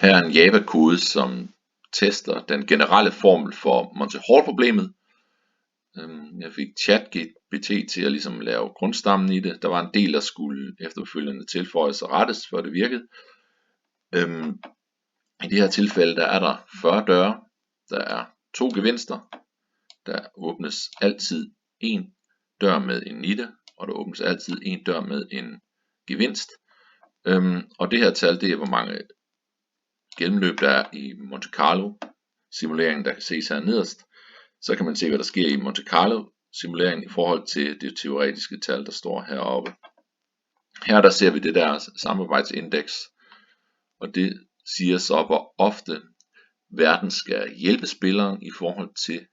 Her er en Java-kode, som tester den generelle formel for Monty-Hall-problemet. Jeg fik ChatGPT til at ligesom lave grundstammen i det. Der var en del, der skulle efterfølgende tilføjes og rettes, før det virkede. I det her tilfælde, der er der 40 døre. Der er 2 gevinster. Der åbnes altid en dør med en nitte, og der åbnes altid en dør med en gevinst. Og det her tal, det er hvor mange gennemløb der er i Monte Carlo simuleringen, der kan ses her nederst. Så kan man se, hvad der sker i Monte Carlo simuleringen i forhold til det teoretiske tal, der står heroppe. Her der ser vi det der samarbejdsindeks, og det siger så, hvor ofte verden skal hjælpe spilleren i forhold til,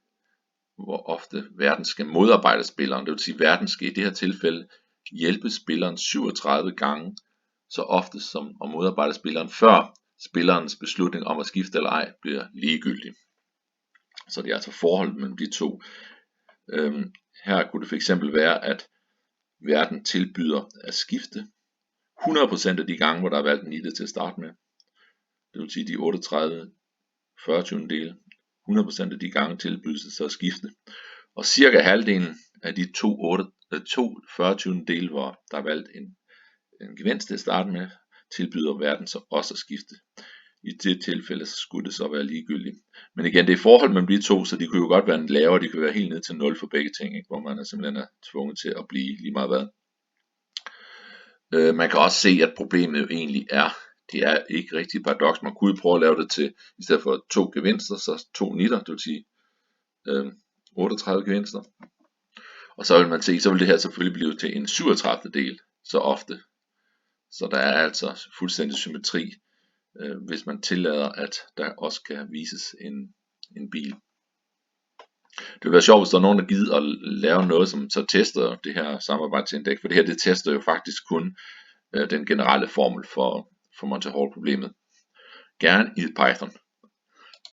hvor ofte verden skal modarbejde spilleren. Det vil sige, at verden skal i det her tilfælde hjælpe spilleren 37 gange så ofte som at modarbejde spilleren, før spillerens beslutning om at skifte eller ej bliver ligegyldig. Så det er altså forholdet mellem de to. Her kunne det fx være, at verden tilbyder at skifte 100% af de gange, hvor der er valgt en nitte til at starte med. Det vil sige, de 38 40 dele, 100% af de gange tilbydes det så at skifte. Og cirka halvdelen af de 2 40 dele, hvor der er valgt en gevinst til at starte med, tilbyder verden så også at skifte. I det tilfælde så skulle det så være ligegyldigt. Men igen, det er forhold mellem de to, så de kunne jo godt være lavere, de kunne være helt ned til 0 for begge ting, ikke? Hvor man simpelthen er tvunget til at blive lige meget hvad. Man kan også se, at problemet jo egentlig det er ikke rigtig paradoks. Man kunne prøve at lave det til, i stedet for 2 gevinster, så 2 nitter, det vil sige 38 gevinster. Og så vil man se, så vil det her selvfølgelig blive til en 37. del så ofte. Så der er altså fuldstændig symmetri, hvis man tillader, at der også kan vises en bil. Det vil være sjovt, hvis der er nogen, der gider at lave noget, som så tester det her samarbejdsindeks, for det her det tester jo faktisk kun den generelle formel for Monty-Hall-problemet. Gerne i Python.